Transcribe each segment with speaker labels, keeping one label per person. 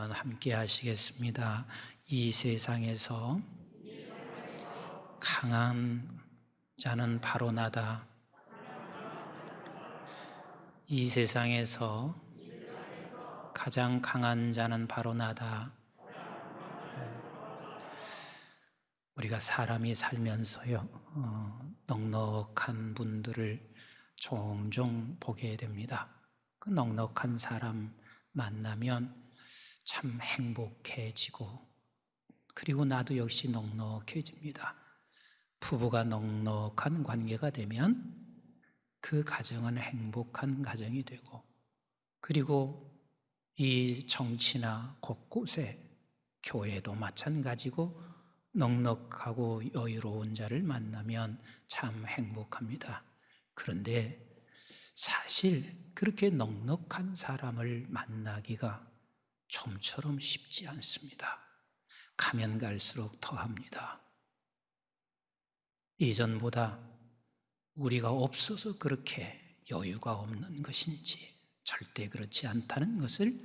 Speaker 1: 한번 함께 하시겠습니다. 이 세상에서 강한 자는 바로 나다. 이 세상에서 가장 강한 자는 바로 나다. 우리가 사람이 살면서요, 넉넉한 분들을 종종 보게 됩니다. 그 넉넉한 사람 만나면 참 행복해지고, 그리고 나도 역시 넉넉해집니다. 부부가 넉넉한 관계가 되면 그 가정은 행복한 가정이 되고, 그리고 이 정치나 곳곳에 교회도 마찬가지고 넉넉하고 여유로운 자를 만나면 참 행복합니다. 그런데 사실 그렇게 넉넉한 사람을 만나기가 좀처럼 쉽지 않습니다. 가면 갈수록 더합니다. 예전보다 우리가 없어서 그렇게 여유가 없는 것인지 절대 그렇지 않다는 것을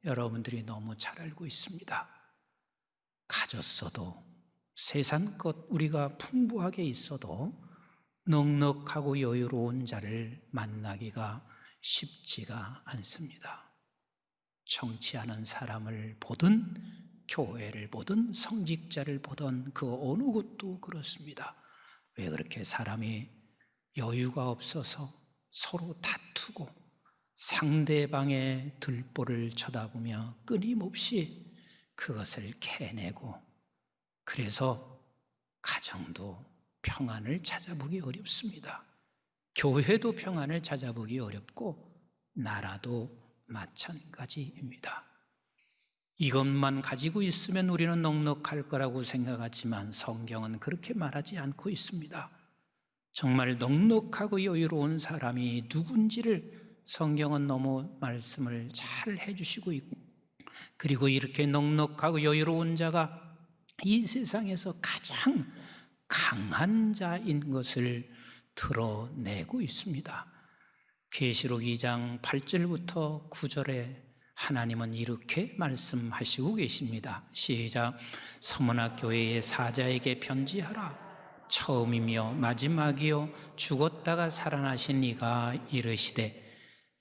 Speaker 1: 여러분들이 너무 잘 알고 있습니다. 가졌어도 세상 것 우리가 풍부하게 있어도 넉넉하고 여유로운 자를 만나기가 쉽지가 않습니다. 정치하는 사람을 보든 교회를 보든 성직자를 보든 그 어느 곳도 그렇습니다. 왜 그렇게 사람이 여유가 없어서 서로 다투고 상대방의 들보를 쳐다보며 끊임없이 그것을 캐내고, 그래서 가정도 평안을 찾아보기 어렵습니다. 교회도 평안을 찾아보기 어렵고 나라도 마찬가지입니다. 이것만 가지고 있으면 우리는 넉넉할 거라고 생각하지만 성경은 그렇게 말하지 않고 있습니다. 정말 넉넉하고 여유로운 사람이 누군지를 성경은 너무 말씀을 잘 해주시고 있고, 그리고 이렇게 넉넉하고 여유로운 자가 이 세상에서 가장 강한 자인 것을 드러내고 있습니다. 계시록 2장 8절부터 9절에 하나님은 이렇게 말씀하시고 계십니다. 시작. 서문학 교회의 사자에게 편지하라. 처음이며 마지막이요 죽었다가 살아나신 이가 이르시되,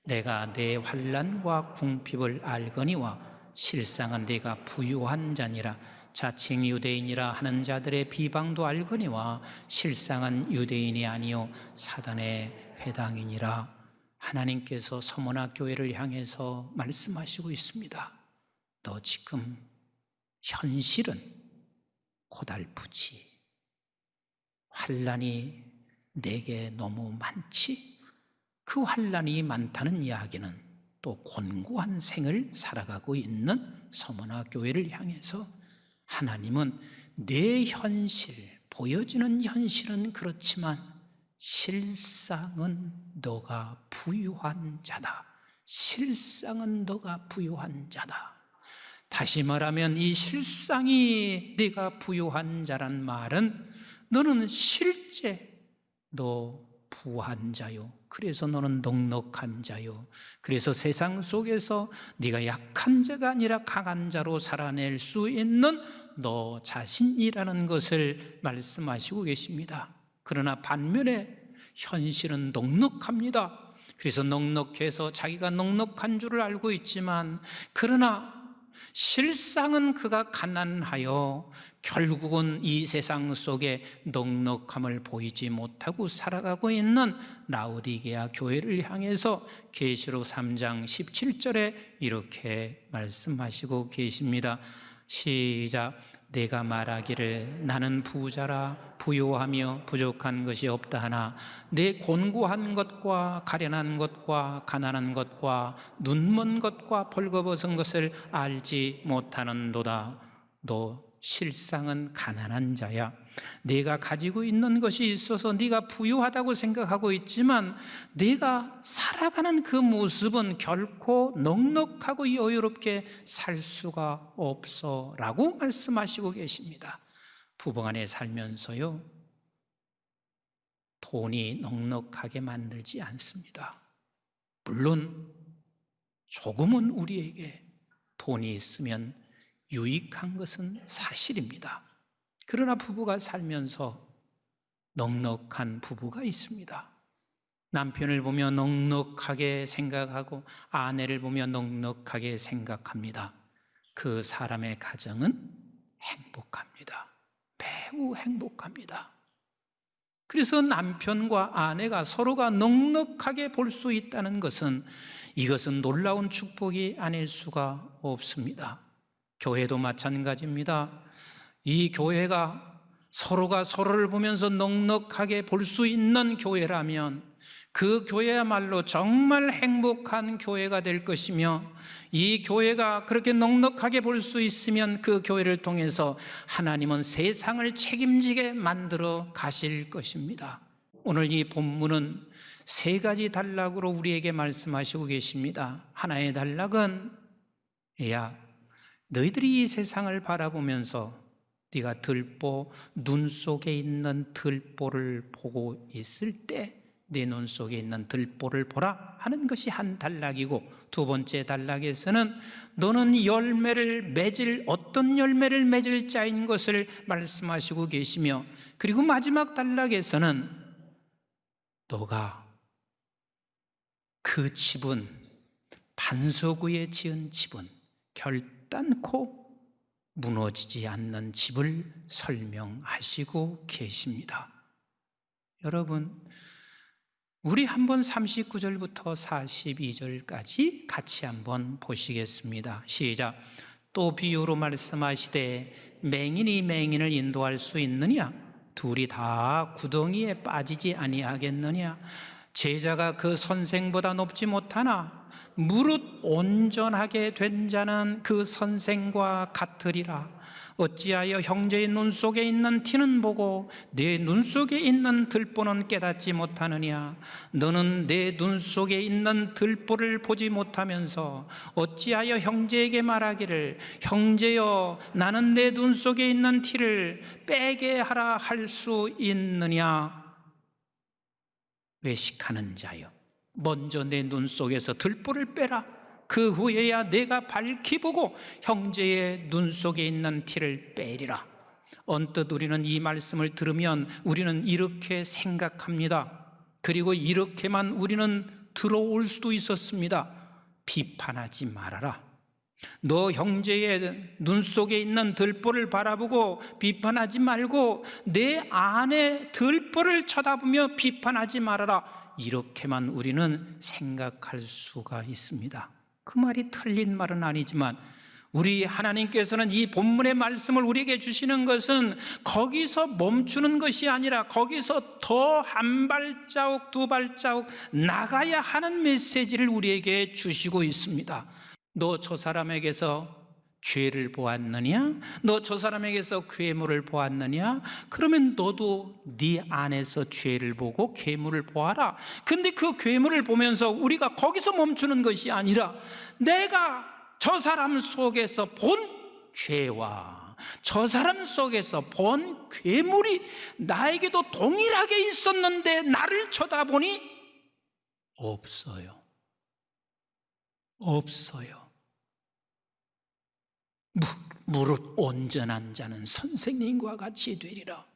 Speaker 1: 내가 내 환난과 궁핍을 알거니와 실상은 내가 부유한 자니라. 자칭 유대인이라 하는 자들의 비방도 알거니와 실상은 유대인이 아니요 사단의 회당이니라. 하나님께서 서문학 교회를 향해서 말씀하시고 있습니다. 너 지금 현실은 고달프지. 환난이 내게 너무 많지. 그 환난이 많다는 이야기는 또 곤고한 생을 살아가고 있는 서문학 교회를 향해서 하나님은 내 현실, 보여지는 현실은 그렇지만 실상은 너가 부유한 자다. 실상은 너가 부유한 자다. 다시 말하면 이 실상이 네가 부유한 자란 말은 너는 실제 너 부한 자요. 그래서 너는 넉넉한 자요. 그래서 세상 속에서 네가 약한 자가 아니라 강한 자로 살아낼 수 있는 너 자신이라는 것을 말씀하시고 계십니다. 그러나 반면에 현실은 넉넉합니다. 그래서 넉넉해서 자기가 넉넉한 줄을 알고 있지만, 그러나 실상은 그가 가난하여 결국은 이 세상 속에 넉넉함을 보이지 못하고 살아가고 있는 라오디게아 교회를 향해서 계시록 3장 17절에 이렇게 말씀하시고 계십니다. 시작. 내가 말하기를 나는 부자라 부요하며 부족한 것이 없다 하나 내 곤고한 것과 가련한 것과 가난한 것과 눈먼 것과 벌거벗은 것을 알지 못하는도다. 너 실상은 가난한 자야. 네가 가지고 있는 것이 있어서 네가 부유하다고 생각하고 있지만 네가 살아가는 그 모습은 결코 넉넉하고 여유롭게 살 수가 없어 라고 말씀하시고 계십니다. 부부간에 살면서요, 돈이 넉넉하게 만들지 않습니다. 물론 조금은 우리에게 돈이 있으면 유익한 것은 사실입니다. 그러나 부부가 살면서 넉넉한 부부가 있습니다. 남편을 보며 넉넉하게 생각하고 아내를 보며 넉넉하게 생각합니다. 그 사람의 가정은 행복합니다. 매우 행복합니다. 그래서 남편과 아내가 서로가 넉넉하게 볼 수 있다는 것은 이것은 놀라운 축복이 아닐 수가 없습니다. 교회도 마찬가지입니다. 이 교회가 서로가 서로를 보면서 넉넉하게 볼 수 있는 교회라면 그 교회야말로 정말 행복한 교회가 될 것이며, 이 교회가 그렇게 넉넉하게 볼 수 있으면 그 교회를 통해서 하나님은 세상을 책임지게 만들어 가실 것입니다. 오늘 이 본문은 세 가지 단락으로 우리에게 말씀하시고 계십니다. 하나의 단락은, 야, 너희들이 이 세상을 바라보면서 네가 눈 속에 있는 들보를 보고 있을 때 내 눈 속에 있는 들보를 보라 하는 것이 한 단락이고, 두 번째 단락에서는 너는 어떤 열매를 맺을 자인 것을 말씀하시고 계시며, 그리고 마지막 단락에서는 너가 그 집은, 반석 위에 지은 집은 결단코 무너지지 않는 집을 설명하시고 계십니다. 여러분, 우리 한번 39절부터 42절까지 같이 한번 보시겠습니다. 시작. 또 비유로 말씀하시되 맹인이 맹인을 인도할 수 있느냐? 둘이 다 구덩이에 빠지지 아니하겠느냐? 제자가 그 선생보다 높지 못하나 무릇 온전하게 된 자는 그 선생과 같으리라. 어찌하여 형제의 눈 속에 있는 티는 보고 내 눈 속에 있는 들보는 깨닫지 못하느냐? 너는 내 눈 속에 있는 들보를 보지 못하면서 어찌하여 형제에게 말하기를 형제여 나는 내 눈 속에 있는 티를 빼게 하라 할 수 있느냐? 외식하는 자여, 먼저 내 눈 속에서 들보를 빼라. 그 후에야 내가 밝히 보고 형제의 눈 속에 있는 티를 빼리라. 언뜻 우리는 이 말씀을 들으면 우리는 이렇게 생각합니다. 그리고 이렇게만 우리는 들어올 수도 있었습니다. 비판하지 말아라. 너 형제의 눈 속에 있는 들보를 바라보고 비판하지 말고 내 안의 들보를 쳐다보며 비판하지 말아라. 이렇게만 우리는 생각할 수가 있습니다. 그 말이 틀린 말은 아니지만 우리 하나님께서는 이 본문의 말씀을 우리에게 주시는 것은 거기서 멈추는 것이 아니라 거기서 더 한 발자국 두 발자국 나가야 하는 메시지를 우리에게 주시고 있습니다. 너 저 사람에게서 죄를 보았느냐? 너 저 사람에게서 괴물을 보았느냐? 그러면 너도 네 안에서 죄를 보고 괴물을 보아라. 근데 그 괴물을 보면서 우리가 거기서 멈추는 것이 아니라 내가 저 사람 속에서 본 죄와 저 사람 속에서 본 괴물이 나에게도 동일하게 있었는데 나를 쳐다보니 없어요. 무릇 온전한 자는 선생님과 같이 되리라.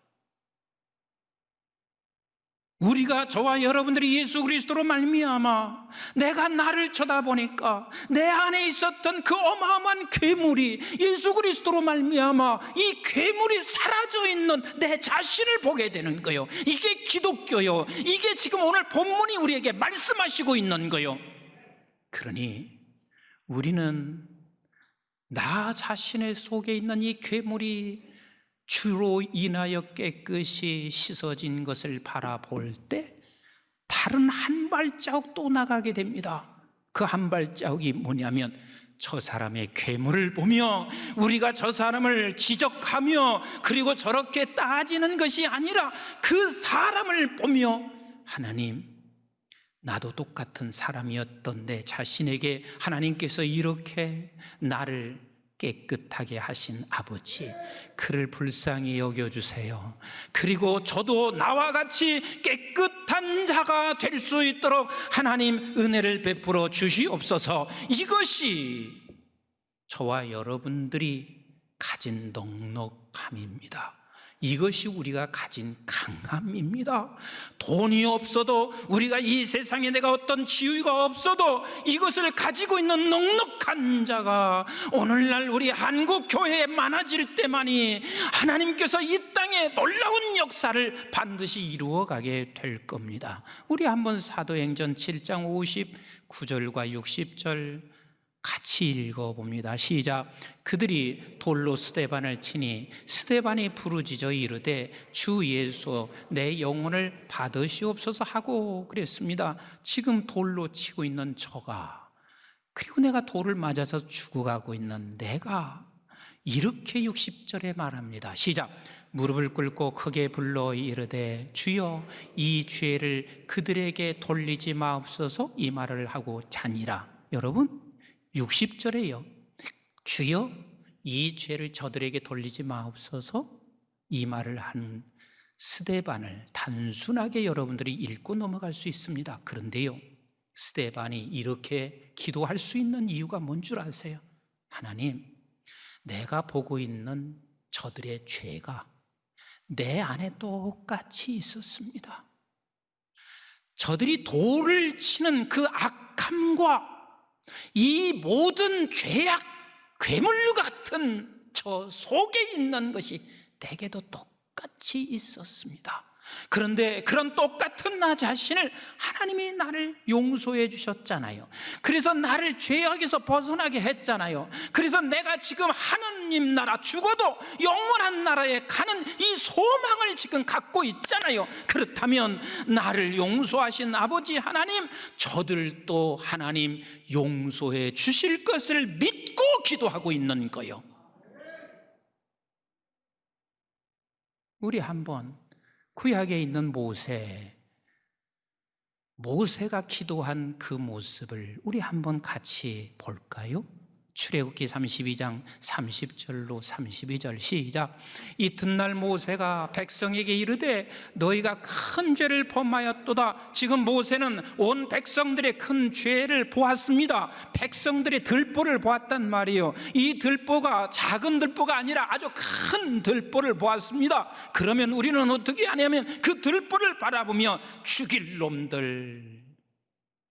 Speaker 1: 우리가 저와 여러분들이 예수 그리스도로 말미암아 내가 나를 쳐다보니까 내 안에 있었던 그 어마어마한 괴물이 예수 그리스도로 말미암아 이 괴물이 사라져 있는 내 자신을 보게 되는 거요. 이게 기독교요. 이게 지금 오늘 본문이 우리에게 말씀하시고 있는 거요. 그러니 우리는 나 자신의 속에 있는 이 괴물이 주로 인하여 깨끗이 씻어진 것을 바라볼 때 다른 한 발자국 또 나가게 됩니다. 그 한 발자국이 뭐냐면 저 사람의 괴물을 보며 우리가 저 사람을 지적하며 그리고 저렇게 따지는 것이 아니라 그 사람을 보며 하나님, 나도 똑같은 사람이었던 내 자신에게 하나님께서 이렇게 나를 깨끗하게 하신 아버지, 그를 불쌍히 여겨주세요. 그리고 저도 나와 같이 깨끗한 자가 될 수 있도록 하나님 은혜를 베풀어 주시옵소서. 이것이 저와 여러분들이 가진 넉넉함입니다. 이것이 우리가 가진 강함입니다. 돈이 없어도, 우리가 이 세상에 내가 어떤 지위가 없어도 이것을 가지고 있는 넉넉한 자가 오늘날 우리 한국 교회에 많아질 때만이 하나님께서 이 땅에 놀라운 역사를 반드시 이루어가게 될 겁니다. 우리 한번 사도행전 7장 59절과 60절 같이 읽어봅니다. 시작. 그들이 돌로 스데반을 치니 스데반이 부르짖어 이르되 주 예수 내 영혼을 받으시옵소서 하고 그랬습니다. 지금 돌로 치고 있는 저가, 그리고 내가 돌을 맞아서 죽어가고 있는 내가 이렇게 60절에 말합니다. 시작. 무릎을 꿇고 크게 불러 이르되 주여 이 죄를 그들에게 돌리지 마옵소서, 이 말을 하고 자니라. 여러분, 60절에요. 주여 이 죄를 저들에게 돌리지 마옵소서, 이 말을 한 스데반을 단순하게 여러분들이 읽고 넘어갈 수 있습니다. 그런데요, 스데반이 이렇게 기도할 수 있는 이유가 뭔 줄 아세요? 하나님, 내가 보고 있는 저들의 죄가 내 안에 똑같이 있었습니다. 저들이 돌을 치는 그 악함과 이 모든 죄악, 괴물 같은 저 속에 있는 것이 내게도 똑같이 있었습니다. 그런데 그런 똑같은 나 자신을 하나님이 나를 용서해 주셨잖아요. 그래서 나를 죄악에서 벗어나게 했잖아요. 그래서 내가 지금 하나님 나라, 죽어도 영원한 나라에 가는 이 소망을 지금 갖고 있잖아요. 그렇다면 나를 용서하신 아버지 하나님, 저들도 하나님 용서해 주실 것을 믿고 기도하고 있는 거예요. 우리 한번 구약에 있는 모세가 기도한 그 모습을 우리 한번 같이 볼까요? 출애굽기 32장 30절로 32절 시작. 이튿날 모세가 백성에게 이르되 너희가 큰 죄를 범하였도다. 지금 모세는 온 백성들의 큰 죄를 보았습니다. 백성들의 들보를 보았단 말이에요. 이 들보가 작은 들보가 아니라 아주 큰 들보를 보았습니다. 그러면 우리는 어떻게 하냐면 그 들보를 바라보며 죽일 놈들,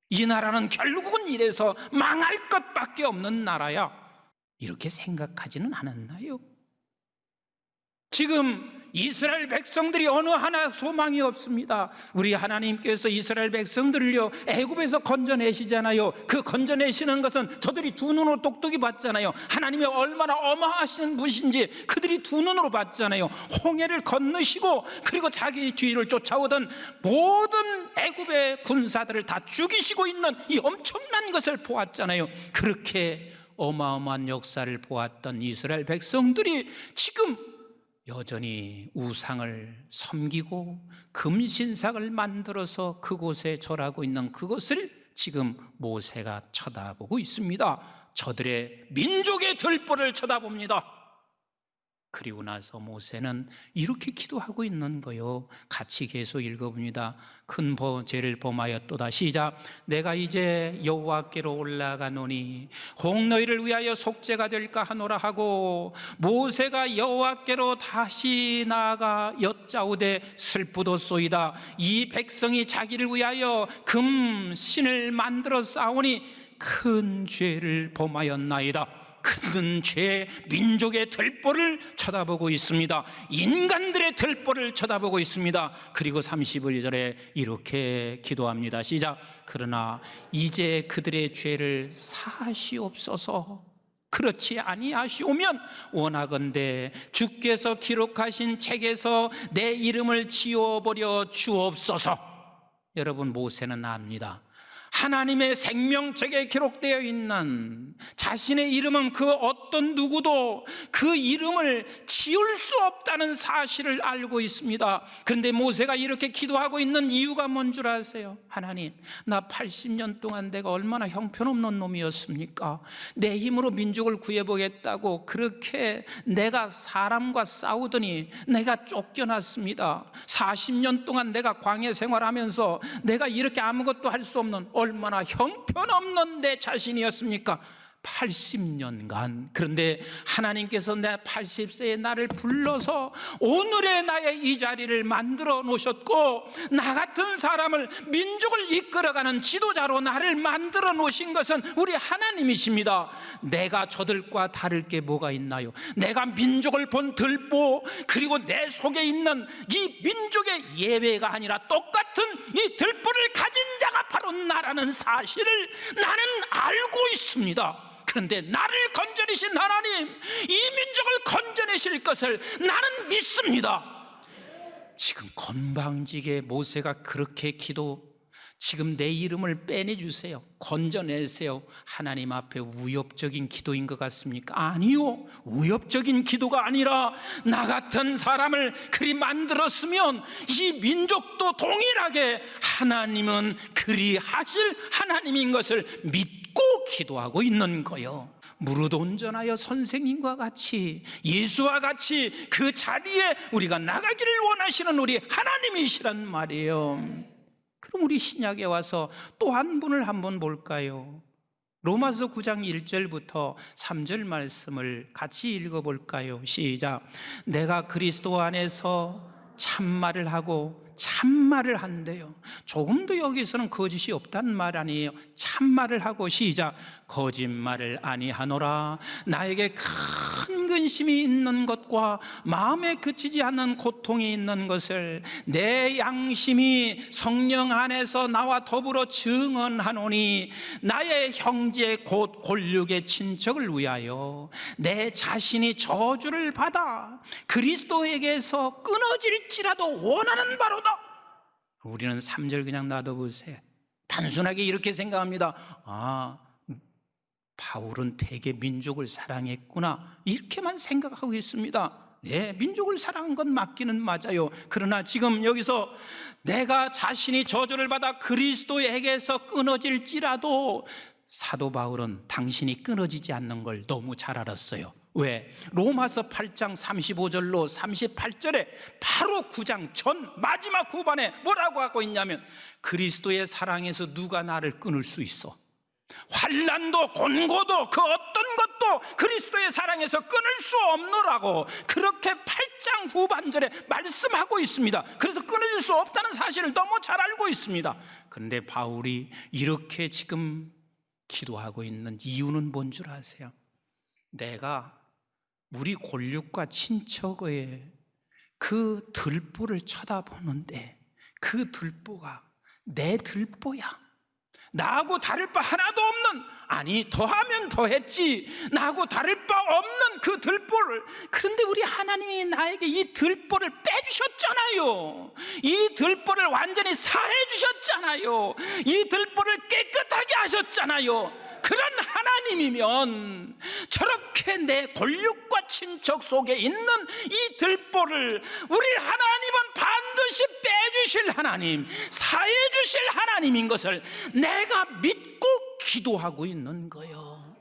Speaker 1: 이 나라는 결국은 이래서 망할 것밖에 없는 나라야, 이렇게 생각하지는 않았나요? 지금 이스라엘 백성들이 어느 하나 소망이 없습니다. 우리 하나님께서 이스라엘 백성들을요 애굽에서 건져내시잖아요. 그 건져내시는 것은 저들이 두 눈으로 똑똑히 봤잖아요. 하나님이 얼마나 어마하신 분이신지 그들이 두 눈으로 봤잖아요. 홍해를 건너시고 그리고 자기 뒤를 쫓아오던 모든 애굽의 군사들을 다 죽이시고 있는 이 엄청난 것을 보았잖아요. 그렇게 어마어마한 역사를 보았던 이스라엘 백성들이 지금 여전히 우상을 섬기고 금신상을 만들어서 그곳에 절하고 있는 그것을 지금 모세가 쳐다보고 있습니다. 저들의 민족의 들보를 쳐다봅니다. 그리고 나서 모세는 이렇게 기도하고 있는 거요. 같이 계속 읽어봅니다. 큰 죄를 범하였도다. 시작. 내가 이제 여호와께로 올라가노니 혹 너희를 위하여 속죄가 될까 하노라 하고 모세가 여호와께로 다시 나아가 여짜오되 슬프도소이다. 이 백성이 자기를 위하여 금신을 만들어 싸우니 큰 죄를 범하였나이다. 큰 죄, 민족의 들보를 쳐다보고 있습니다. 인간들의 들보를 쳐다보고 있습니다. 그리고 31절에 이렇게 기도합니다. 시작. 그러나 이제 그들의 죄를 사하시옵소서. 그렇지 아니하시오면 원하건대 주께서 기록하신 책에서 내 이름을 지워버려 주옵소서. 여러분, 모세는 압니다. 하나님의 생명책에 기록되어 있는 자신의 이름은 그 어떤 누구도 그 이름을 지울 수 없다는 사실을 알고 있습니다. 그런데 모세가 이렇게 기도하고 있는 이유가 뭔 줄 아세요? 하나님, 나 80년 동안 내가 얼마나 형편없는 놈이었습니까? 내 힘으로 민족을 구해보겠다고 그렇게 내가 사람과 싸우더니 내가 쫓겨났습니다. 40년 동안 내가 광야 생활하면서 내가 이렇게 아무것도 할 수 없는 얼마나 형편없는 내 자신이었습니까? 80년간. 그런데 하나님께서 내 80세의 나를 불러서 오늘의 나의 이 자리를 만들어 놓으셨고, 나 같은 사람을, 민족을 이끌어가는 지도자로 나를 만들어 놓으신 것은 우리 하나님이십니다. 내가 저들과 다를 게 뭐가 있나요? 내가 민족을 본 들보, 그리고 내 속에 있는 이 민족의 예외가 아니라 똑같은 이 들보를 가진 자가 바로 나라는 사실을 나는 알고 있습니다. 그런데 나를 건져내신 하나님, 이 민족을 건져내실 것을 나는 믿습니다. 지금 건방지게 모세가 그렇게 지금 내 이름을 빼내주세요, 건져내세요, 하나님 앞에 위협적인 기도인 것 같습니까? 아니요, 위협적인 기도가 아니라 나 같은 사람을 그리 만들었으면 이 민족도 동일하게 하나님은 그리 하실 하나님인 것을 믿고 기도하고 있는 거예요. 무릇 온전하여 선생님과 같이, 예수와 같이 그 자리에 우리가 나가기를 원하시는 우리 하나님이시란 말이에요. 그럼 우리 신약에 와서 또 한 분을 한번 볼까요? 로마서 9장 1절부터 3절 말씀을 같이 읽어볼까요? 시작. 내가 그리스도 안에서 참말을 하고 참말을 한대요. 조금도 여기서는 거짓이 없다는 말 아니에요. 참말을 하고, 시작. 거짓말을 아니하노라. 나에게 큰 근심이 있는 것과 마음에 그치지 않는 고통이 있는 것을 내 양심이 성령 안에서 나와 더불어 증언하노니, 나의 형제 곧 골육의 친척을 위하여 내 자신이 저주를 받아 그리스도에게서 끊어질지라도 원하는 바로다. 우리는 3절 그냥 놔둬보세요. 단순하게 이렇게 생각합니다. 바울은 되게 민족을 사랑했구나, 이렇게만 생각하고 있습니다. 네, 민족을 사랑한 건 맞기는 맞아요. 그러나 지금 여기서 내가 자신이 저주를 받아 그리스도에게서 끊어질지라도, 사도 바울은 당신이 끊어지지 않는 걸 너무 잘 알았어요. 왜? 로마서 8장 35절로 38절에 바로 9장 전 마지막 후반에 뭐라고 하고 있냐면, 그리스도의 사랑에서 누가 나를 끊을 수 있어? 환난도 곤고도 그 어떤 것도 그리스도의 사랑에서 끊을 수 없노라고 그렇게 8장 후반절에 말씀하고 있습니다. 그래서 끊어질 수 없다는 사실을 너무 잘 알고 있습니다. 그런데 바울이 이렇게 지금 기도하고 있는 이유는 뭔 줄 아세요? 내가 우리 골육과 친척의 그 들보를 쳐다보는데 그 들보가 내 들보야. 나하고 다를 바 하나도 없는, 아니 더하면 더했지, 나하고 다를 바 없는 그 들보를, 그런데 우리 하나님이 나에게 이 들보를 빼주셨잖아요. 이 들보를 완전히 사해 주셨잖아요. 이 들보를 깨끗하게 하셨잖아요. 그런 하나님이면 저렇게 내 골육과 친척 속에 있는 이 들보를 우리 하나님은 반드시 빼주실 하나님, 사해 주실 하나님인 것을 내가 믿고 기도하고 있는 거예요.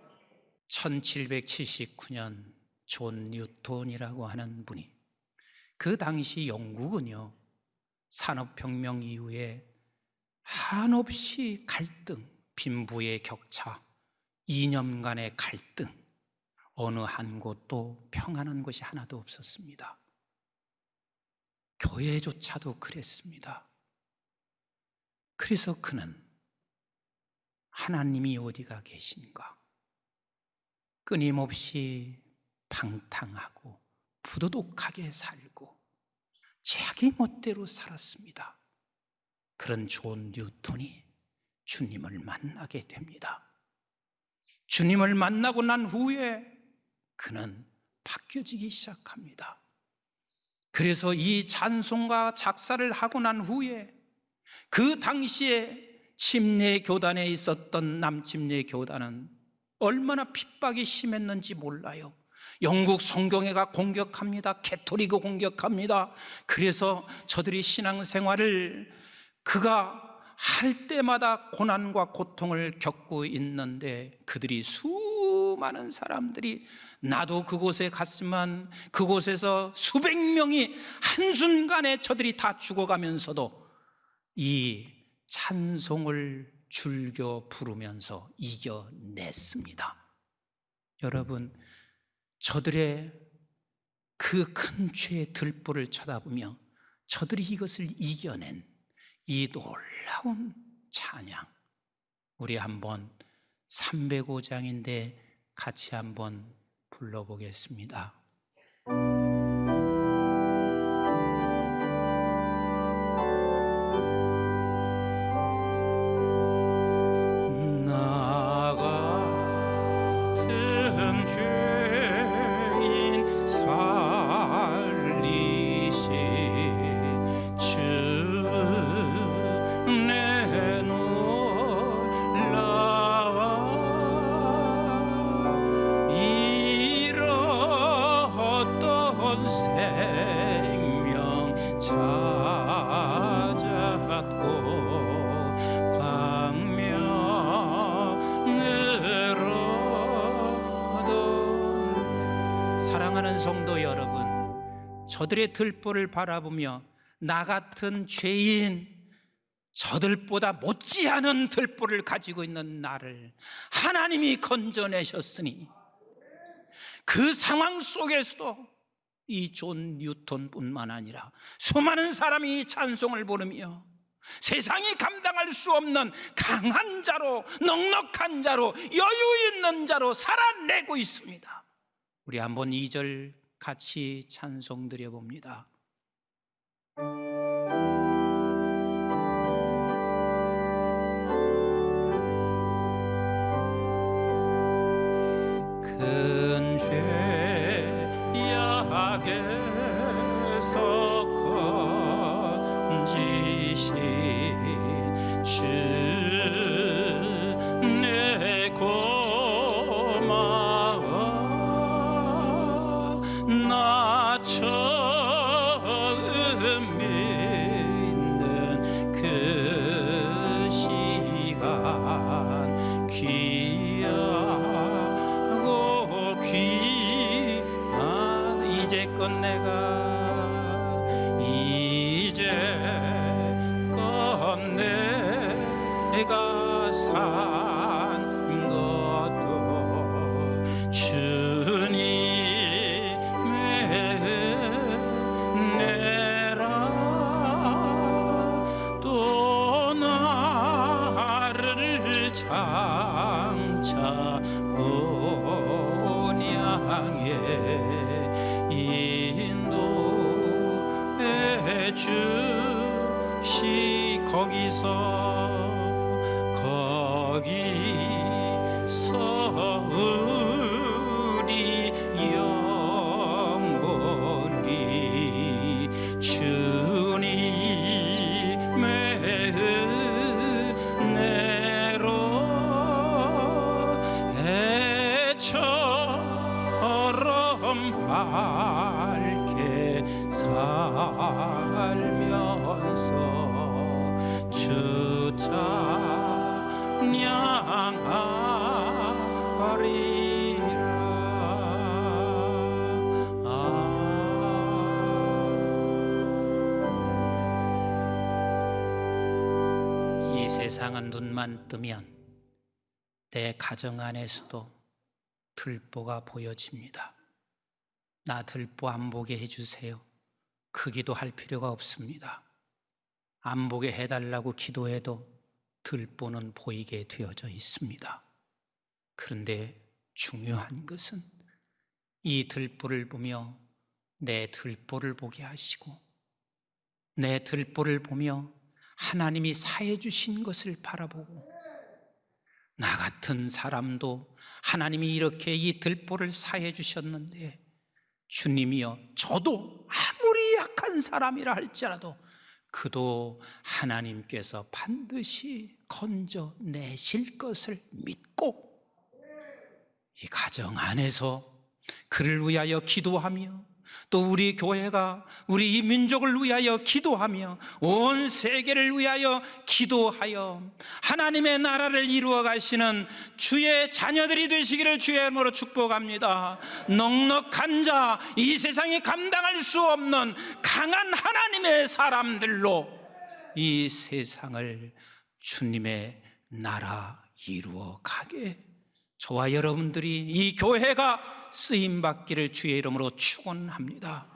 Speaker 1: 1779년 존 뉴턴이라고 하는 분이, 그 당시 영국은요, 산업혁명 이후에 한없이 갈등, 빈부의 격차, 이념간의 갈등, 어느 한 곳도 평안한 곳이 하나도 없었습니다. 교회조차도 그랬습니다. 그래서 그는 하나님이 어디가 계신가, 끊임없이 방탕하고 부도덕하게 살고 자기 멋대로 살았습니다. 그런 존 뉴턴이 주님을 만나게 됩니다. 주님을 만나고 난 후에 그는 바뀌어지기 시작합니다. 그래서 이 찬송가 작사를 하고 난 후에 그 당시에 침례교단에 있었던 남침례교단은 얼마나 핍박이 심했는지 몰라요. 영국 성경회가 공격합니다. 캐토릭이 공격합니다. 그래서 저들이 신앙생활을 그가 할 때마다 고난과 고통을 겪고 있는데, 그들이 수많은 사람들이, 나도 그곳에 갔지만 그곳에서 수백 명이 한순간에 저들이 다 죽어가면서도 이 찬송을 즐겨 부르면서 이겨냈습니다. 여러분, 저들의 그 큰 죄의 들보를 쳐다보며 저들이 이것을 이겨낸 이 놀라운 찬양, 우리 한번 305장인데 같이 한번 불러보겠습니다. 사랑하는 성도 여러분, 저들의 들보를 바라보며 나 같은 죄인, 저들보다 못지않은 들보를 가지고 있는 나를 하나님이 건져내셨으니, 그 상황 속에서도 이 존 뉴턴뿐만 아니라 수많은 사람이 이 찬송을 부르며 세상이 감당할 수 없는 강한 자로, 넉넉한 자로, 여유 있는 자로 살아내고 있습니다. 우리 한번 2절 같이 찬송 드려봅니다. 큰 죄악에서 건지신 주 내 고마워. 나 처음 믿는 그 시간 귀하고 귀한, 이제껏 내가 산 것도 주님의 은혜라. 또 나를 장차 본향에 인도해 주시. 거기서 우리 영혼이 주님의 은혜로 해처럼 밝게 살면서 주 찬양하리라. 이 세상은 눈만 뜨면 내 가정 안에서도 들보가 보여집니다. 나 들보 안 보게 해주세요. 그 기도할 필요가 없습니다. 안 보게 해달라고 기도해도 들보는 보이게 되어져 있습니다. 그런데 중요한 것은 이 들보를 보며 내 들보를 보게 하시고, 내 들보를 보며 하나님이 사해 주신 것을 바라보고, 나 같은 사람도 하나님이 이렇게 이 들보를 사해 주셨는데, 주님이여, 저도 아무리 약한 사람이라 할지라도 그도 하나님께서 반드시 건져내실 것을 믿고, 이 가정 안에서 그를 위하여 기도하며, 또 우리 교회가 우리 이 민족을 위하여 기도하며 온 세계를 위하여 기도하여 하나님의 나라를 이루어 가시는 주의 자녀들이 되시기를 주의 이름으로 축복합니다. 넉넉한 자, 이 세상이 감당할 수 없는 강한 하나님의 사람들로 이 세상을 주님의 나라 이루어 가게 저와 여러분들이 이 교회가 쓰임받기를 주의 이름으로 축원합니다.